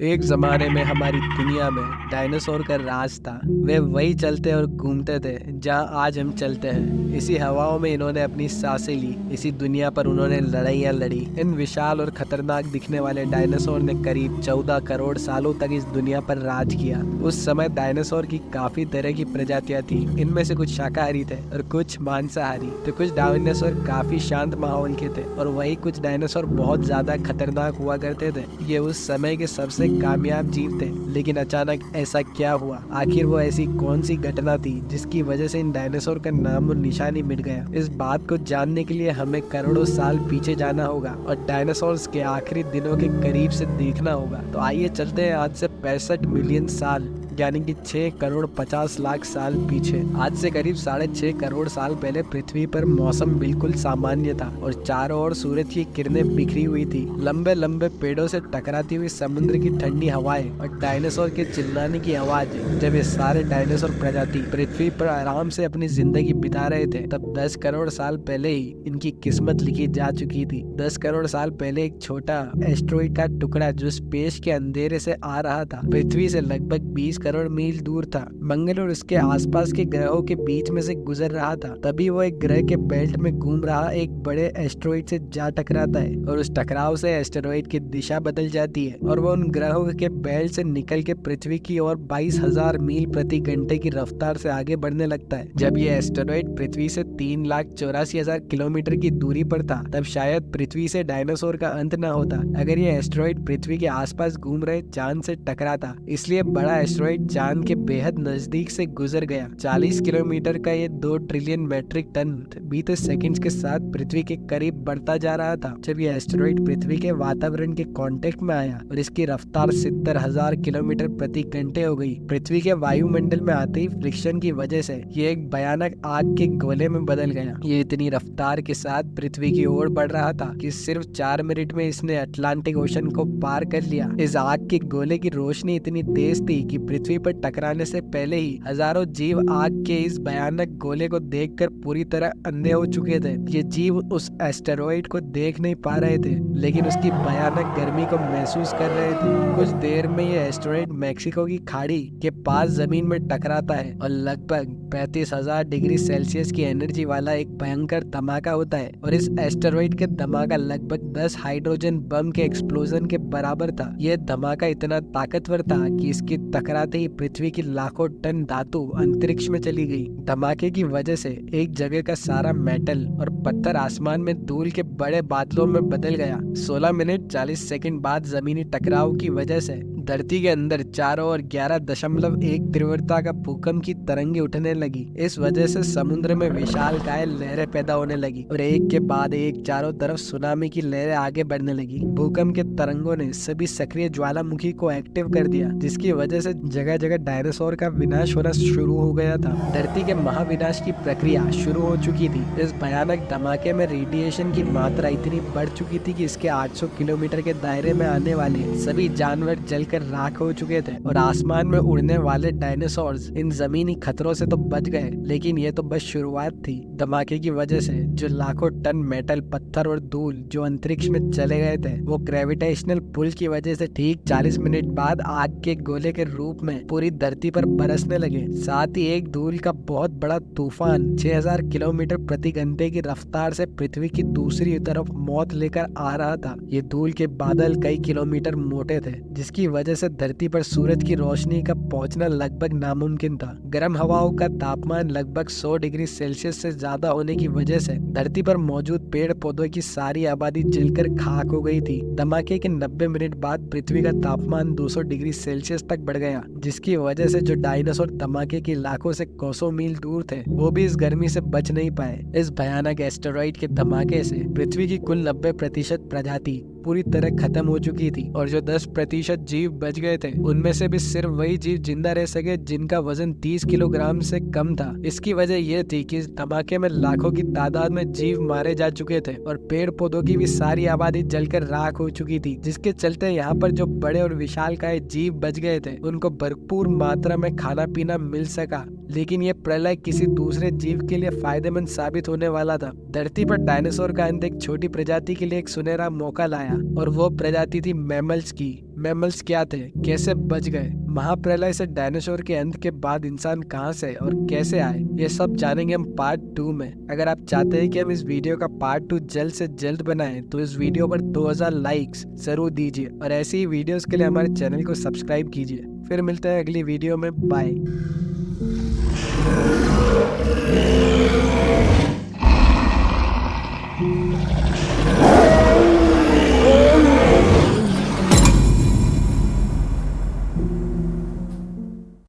एक जमाने में हमारी दुनिया में डायनासोर का राज था। वे वही चलते और घूमते थे जहां आज हम चलते हैं। इसी हवाओं में इन्होंने अपनी सांसें ली, इसी दुनिया पर उन्होंने लड़ाइयाँ लड़ी। इन विशाल और खतरनाक दिखने वाले डायनासोर ने करीब 14 करोड़ सालों तक इस दुनिया पर राज किया। उस समय डायनासोर की काफी तरह की प्रजातियां थी। इनमें से कुछ शाकाहारी थे और कुछ मांसाहारी। तो कुछ डायनासोर काफी शांत माहौल के थे और वही कुछ डायनासोर बहुत ज्यादा खतरनाक हुआ करते थे। ये उस समय के सबसे कामयाब जीव थे। लेकिन अचानक ऐसा क्या हुआ? आखिर वो ऐसी कौन सी घटना थी जिसकी वजह से इन डायनासोर का नाम और निशानी मिट गया? इस बात को जानने के लिए हमें करोड़ों साल पीछे जाना होगा और डायनासोर्स के आखिरी दिनों के करीब से देखना होगा। तो आइए चलते हैं आज से 65 मिलियन साल यानी कि 6 करोड़ 50 लाख साल पीछे। आज से करीब 6.5 करोड़ साल पहले पृथ्वी पर मौसम बिल्कुल सामान्य था और चारों ओर सूरज की किरणें बिखरी हुई थी। लंबे लंबे पेड़ों से टकराती हुई समुद्र की ठंडी हवाएं और डायनासोर के चिल्लाने की आवाज। जब ये सारे डायनासोर प्रजाति पृथ्वी पर आराम से अपनी जिंदगी बिता रहे थे, तब 10 करोड़ साल पहले ही इनकी किस्मत लिखी जा चुकी थी। 10 करोड़ साल पहले एक छोटा एस्ट्रॉइड का टुकड़ा जो स्पेस के अंधेरे से आ रहा था, पृथ्वी से लगभग 20 करोड़ मील दूर था। मंगल और उसके आसपास के ग्रहों के बीच में से गुजर रहा था। तभी वो एक ग्रह के बेल्ट में घूम रहा एक बड़े एस्ट्रॉइड से जा टकराता है और उस टकराव से एस्टेरॉइड की दिशा बदल जाती है और वो उन ग्रहों के बेल्ट से निकल के पृथ्वी की ओर 22,000 मील प्रति घंटे की रफ्तार से आगे बढ़ने लगता है। जब ये एस्टेरॉइड पृथ्वी से 3,84,000 किलोमीटर की दूरी पर था, तब शायद पृथ्वी से डायनासोर का अंत न होता अगर ये एस्टेरॉइड पृथ्वी के आसपास घूम रहे चांद से टकराता। इसलिए बड़ा एस्टेरॉइड चांद के बेहद नजदीक से गुजर गया। 40 किलोमीटर का ये 2 ट्रिलियन मैट्रिक टन बीते सेकंड्स के साथ पृथ्वी के करीब बढ़ता जा रहा था। जब ये एस्टेरॉइड पृथ्वी के वातावरण के कांटेक्ट में आया और इसकी रफ्तार 70,000 किलोमीटर प्रति घंटे हो गई। पृथ्वी के वायुमंडल में आते ही फ्रिक्शन की वजह से ये एक भयानक आग के गोले में बदल गया। ये इतनी रफ्तार के साथ पृथ्वी की ओर बढ़ रहा था कि सिर्फ 4 मिनट में इसने अटलांटिक ओशन को पार कर लिया। इस आग के गोले की रोशनी इतनी तेज थी कि पृथ्वी पर टकराने से पहले ही हजारों जीव आग के इस भयानक गोले को देखकर पूरी तरह अंधे हो चुके थे। ये जीव उस एस्टेरॉइड को देख नहीं पा रहे थे, लेकिन उसकी भयानक गर्मी को महसूस कर रहे थे। कुछ देर में ये एस्टेरॉइड मैक्सिको की खाड़ी के पास जमीन में टकराता है और लगभग 35,000 डिग्री सेल्सियस की एनर्जी वाला एक भयंकर धमाका होता है। और इस एस्टेरॉइड के धमाका लगभग 10 हाइड्रोजन बम के एक्सप्लोजन के बराबर था। यह धमाका इतना ताकतवर था कि इसकी टकराते ही पृथ्वी की लाखों टन धातु अंतरिक्ष में चली गई। धमाके की वजह से एक जगह का सारा मेटल और पत्थर आसमान में धूल के बड़े बादलों में बदल गया। 16 मिनट 40 सेकंड बाद जमीनी टकराव की वजह से धरती के अंदर चारों ओर 11.1 तीव्रता का भूकंप की तरंगे उठने लगी। इस वजह से समुद्र में विशालकाय लहरें पैदा होने लगी और एक के बाद एक चारों तरफ सुनामी की लहरें आगे बढ़ने लगी। भूकंप के तरंगों ने सभी सक्रिय ज्वालामुखी को एक्टिव कर दिया, जिसकी वजह से जगह जगह डायनासोर का विनाश होना शुरू हो गया था। धरती के महाविनाश की प्रक्रिया शुरू हो चुकी थी। इस भयानक धमाके में रेडिएशन की मात्रा इतनी बढ़ चुकी थी कि इसके 800 किलोमीटर के दायरे में आने वाले सभी जानवर जलकर राख हो चुके थे और आसमान में उड़ने वाले डायनासोर्स इन जमीनी खतरों से तो बच गए, लेकिन ये तो बस शुरुआत थी। धमाके की वजह से जो लाखों टन मेटल, पत्थर और धूल जो अंतरिक्ष में चले गए थे, वो ग्रेविटेशनल पुल की वजह से ठीक 40 मिनट बाद आग के गोले के रूप में पूरी धरती पर बरसने लगे। साथ ही एक धूल का बहुत बड़ा तूफान 6000 किलोमीटर प्रति घंटे की रफ्तार से पृथ्वी की दूसरी तरफ मौत लेकर आ रहा था। ये धूल के बादल कई किलोमीटर मोटे थे, जिसकी वजह से धरती पर सूरज की रोशनी का पहुंचना लगभग नामुमकिन था। गर्म हवाओं का तापमान लगभग 100 डिग्री सेल्सियस से ज्यादा होने की वजह से धरती पर मौजूद पेड़ पौधों की सारी आबादी जलकर खाक हो गई थी। धमाके के 90 मिनट बाद पृथ्वी का तापमान 200 डिग्री सेल्सियस तक बढ़ गया, जिसकी वजह से जो डायनासोर धमाके की लाखों से कोसों मील दूर थे, वो भी इस गर्मी से बच नहीं पाए। इस भयानक एस्टेरॉइड के धमाके से पृथ्वी की कुल 90% प्रजाति पूरी तरह खत्म हो चुकी थी और जो 10% जीव बच गए थे, उनमें से भी सिर्फ वही जीव जिंदा रह सके जिनका वजन 30 किलोग्राम से कम था। इसकी वजह यह थी कि इस धमाके में लाखों की तादाद में जीव मारे जा चुके थे और पेड़ पौधों की भी सारी आबादी जलकर राख हो चुकी थी, जिसके चलते यहाँ पर जो बड़े और विशालकाय जीव बच गए थे, उनको भरपूर मात्रा में खाना पीना मिल सका। लेकिन ये प्रलय किसी दूसरे जीव के लिए फायदेमंद साबित होने वाला था। धरती पर डायनासोर का अंत एक छोटी प्रजाति के लिए एक सुनहरा मौका लाया और वो प्रजाति थी मैमल्स की। मैमल्स क्या थे, कैसे बच गए, महाप्रलय से डायनासोर के अंत के बाद इंसान कहां से और कैसे आए, ये सब जानेंगे हम पार्ट 2 में। अगर आप चाहते हैं कि हम इस वीडियो का पार्ट 2 जल्द से जल्द बनाएं तो इस वीडियो पर 2000 लाइक्स जरूर दीजिए और ऐसी ही वीडियोस के लिए हमारे चैनल को सब्सक्राइब कीजिए। फिर मिलते हैं अगली वीडियो में, बाय।